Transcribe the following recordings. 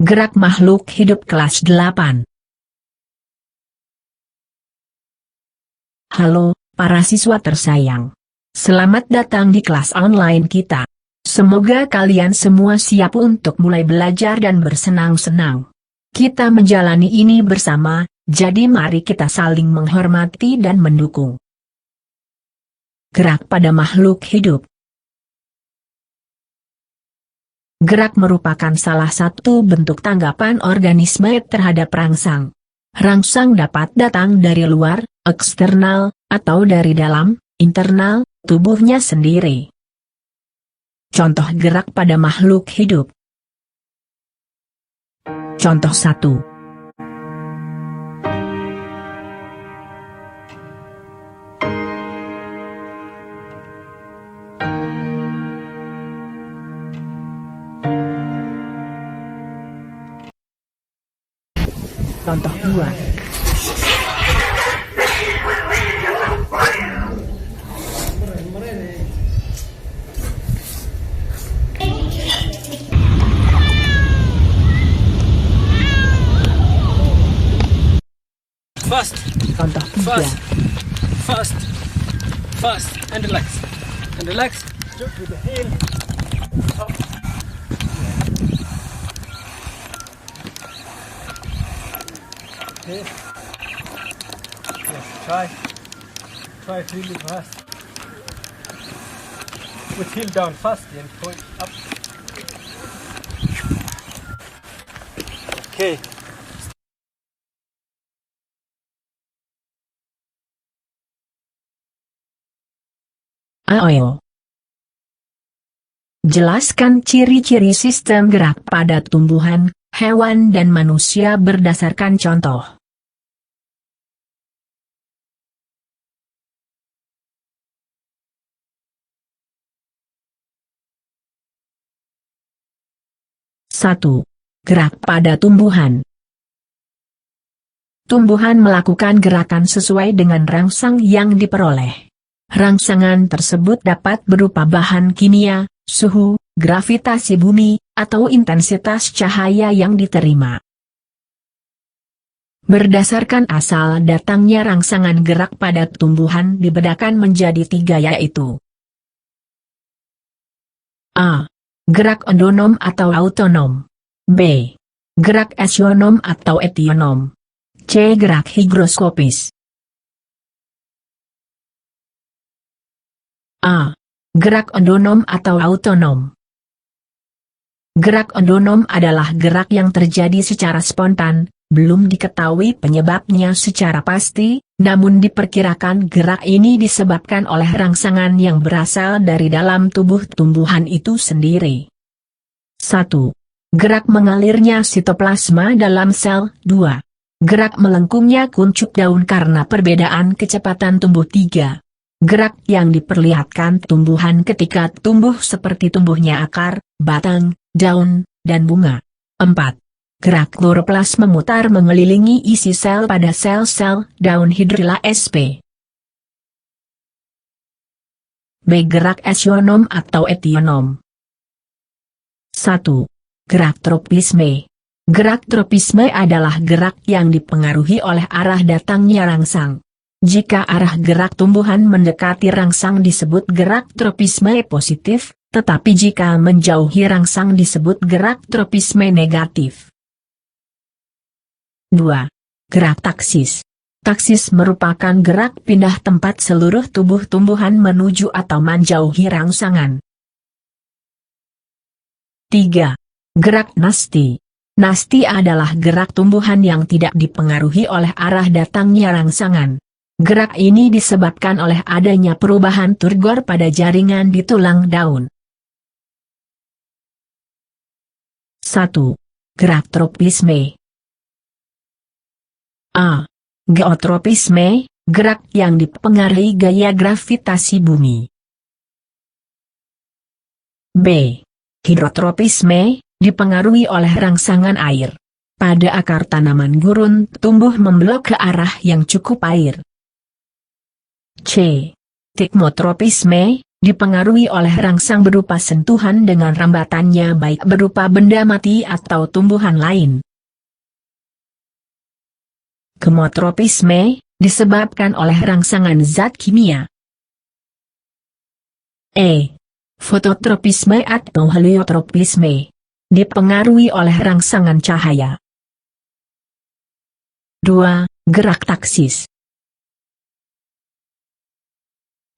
Gerak makhluk hidup kelas 8. Halo, para siswa tersayang. Selamat datang di kelas online kita. Semoga kalian semua siap untuk mulai belajar dan bersenang-senang. Kita menjalani ini bersama, jadi mari kita saling menghormati dan mendukung. Gerak pada makhluk hidup. Gerak merupakan salah satu bentuk tanggapan organisme terhadap rangsang. Rangsang dapat datang dari luar, eksternal, atau dari dalam, internal, tubuhnya sendiri. Contoh gerak pada makhluk hidup. Contoh 1. Contoh 2. Fast. Contoh 3. Fast. And relax. Jump with the heel. Up. Okay. Yes, try really fast. With heel down fast and point up. Okay. Ayo. Jelaskan ciri-ciri sistem gerak pada tumbuhan, hewan dan manusia berdasarkan contoh. Satu. Gerak pada tumbuhan. Tumbuhan melakukan gerakan sesuai dengan rangsang yang diperoleh. Rangsangan tersebut dapat berupa bahan kimia, suhu, gravitasi bumi, atau intensitas cahaya yang diterima. Berdasarkan asal datangnya rangsangan gerak pada tumbuhan dibedakan menjadi 3 yaitu A. Gerak endonom atau autonom. B. Gerak asionom atau etionom. C. Gerak higroskopis. A. Gerak endonom atau autonom. Gerak endonom adalah gerak yang terjadi secara spontan, belum diketahui penyebabnya secara pasti, namun diperkirakan gerak ini disebabkan oleh rangsangan yang berasal dari dalam tubuh tumbuhan itu sendiri. 1. Gerak mengalirnya sitoplasma dalam sel. 2. Gerak melengkungnya kuncup daun karena perbedaan kecepatan tumbuh. 3. Gerak yang diperlihatkan tumbuhan ketika tumbuh seperti tumbuhnya akar, batang, daun, dan bunga. 4. Gerak kloroplas memutar mengelilingi isi sel pada sel-sel daun hidrilla sp. B. Gerak asionom atau etionom. 1. Gerak tropisme. Gerak tropisme adalah gerak yang dipengaruhi oleh arah datangnya rangsang. Jika arah gerak tumbuhan mendekati rangsang disebut gerak tropisme positif, tetapi jika menjauhi rangsang disebut gerak tropisme negatif. 2. Gerak taksis. Taksis merupakan gerak pindah tempat seluruh tubuh tumbuhan menuju atau menjauhi rangsangan. 3. Gerak nasti. Nasti adalah gerak tumbuhan yang tidak dipengaruhi oleh arah datangnya rangsangan. Gerak ini disebabkan oleh adanya perubahan turgor pada jaringan di tulang daun. 1. Gerak tropisme. A. Geotropisme, gerak yang dipengaruhi gaya gravitasi bumi. B. Hidrotropisme, dipengaruhi oleh rangsangan air. Pada akar tanaman gurun tumbuh memblok ke arah yang cukup air. C. Tikmotropisme, dipengaruhi oleh rangsang berupa sentuhan dengan rambatannya baik berupa benda mati atau tumbuhan lain. Kemotropisme, disebabkan oleh rangsangan zat kimia. Fototropisme atau heliotropisme, dipengaruhi oleh rangsangan cahaya. 2. Gerak taksis.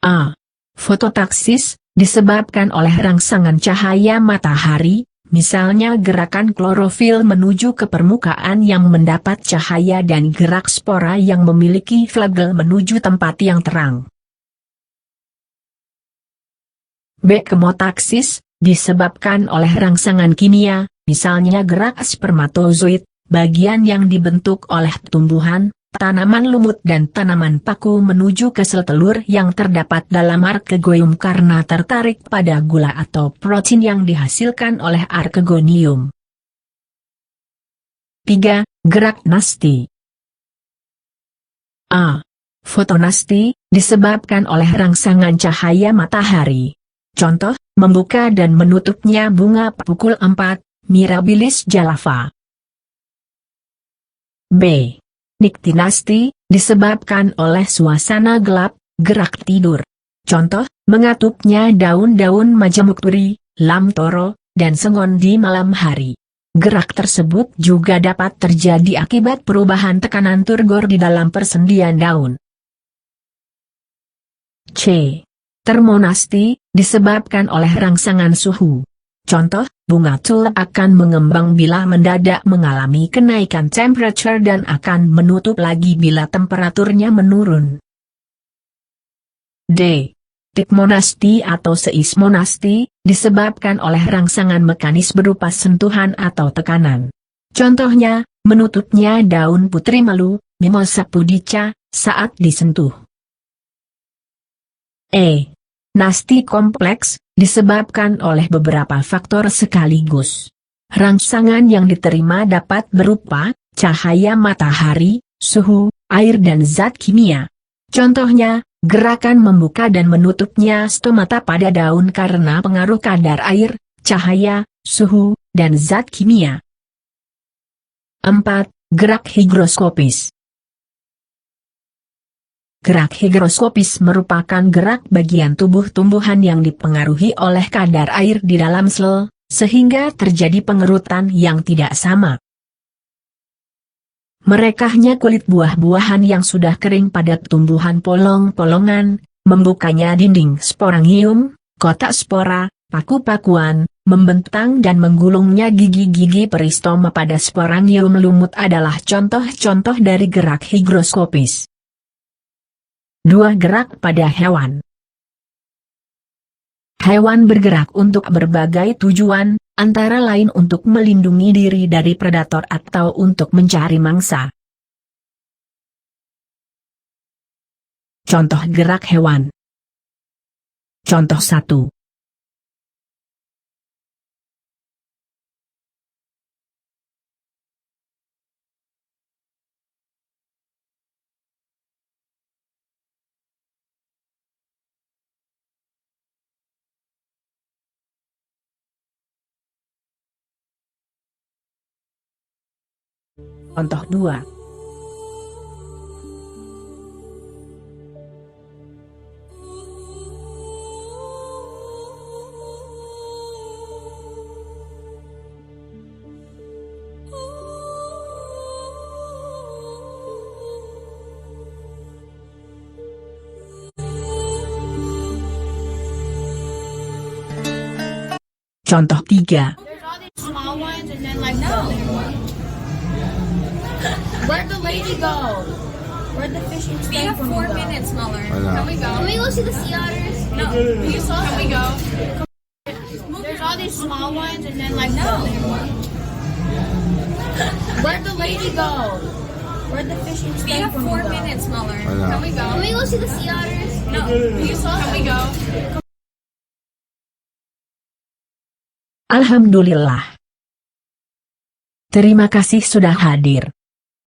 A. Fototaksis, disebabkan oleh rangsangan cahaya matahari, misalnya gerakan klorofil menuju ke permukaan yang mendapat cahaya dan gerak spora yang memiliki flagel menuju tempat yang terang. B. Kemotaksis, disebabkan oleh rangsangan kimia, misalnya gerak spermatozoid, bagian yang dibentuk oleh tumbuhan, tanaman lumut dan tanaman paku menuju ke sel telur yang terdapat dalam arkegoium karena tertarik pada gula atau protein yang dihasilkan oleh arkegonium. 3. Gerak nasti. A. Fotonasti, disebabkan oleh rangsangan cahaya matahari. Contoh, membuka dan menutupnya bunga pukul 4, Mirabilis jalava. B. Niktinasti, disebabkan oleh suasana gelap, gerak tidur. Contoh, mengatupnya daun-daun majemuk turi, lamtoro, dan sengon di malam hari. Gerak tersebut juga dapat terjadi akibat perubahan tekanan turgor di dalam persendian daun. C. Termonasti, disebabkan oleh rangsangan suhu. Contoh, bunga tulip akan mengembang bila mendadak mengalami kenaikan temperature dan akan menutup lagi bila temperaturnya menurun. D. Tikmonasti atau seismonasti, disebabkan oleh rangsangan mekanis berupa sentuhan atau tekanan. Contohnya, menutupnya daun putri malu, Mimosa pudica, saat disentuh. Nasti kompleks, disebabkan oleh beberapa faktor sekaligus. Rangsangan yang diterima dapat berupa cahaya matahari, suhu, air dan zat kimia. Contohnya, gerakan membuka dan menutupnya stomata pada daun karena pengaruh kadar air, cahaya, suhu, dan zat kimia. 4. Gerak higroskopis. Gerak higroskopis merupakan gerak bagian tubuh tumbuhan yang dipengaruhi oleh kadar air di dalam sel, sehingga terjadi pengerutan yang tidak sama. Merekahnya kulit buah-buahan yang sudah kering pada tumbuhan polong-polongan, membukanya dinding sporangium, kotak spora, paku-pakuan, membentang dan menggulungnya gigi-gigi peristoma pada sporangium lumut adalah contoh-contoh dari gerak higroskopis. 2. Gerak pada hewan. Hewan bergerak untuk berbagai tujuan, antara lain untuk melindungi diri dari predator atau untuk mencari mangsa. Contoh gerak hewan. Contoh 1. Contoh 2. Contoh 3. Small ones and then like no. Where'd the lady go? Where'd the fishing We have 4 go? minutes, Muller. know. Can we go? Can we go see the sea otters? No. You saw Can we them. go? There's all these small ones and then like no. Where'd the lady go? Where'd the fishing We have 4 go? minutes, Muller. know. Can we go? Can we go see the sea otters? No. You saw Can them. we go? Alhamdulillah. Terima kasih sudah hadir.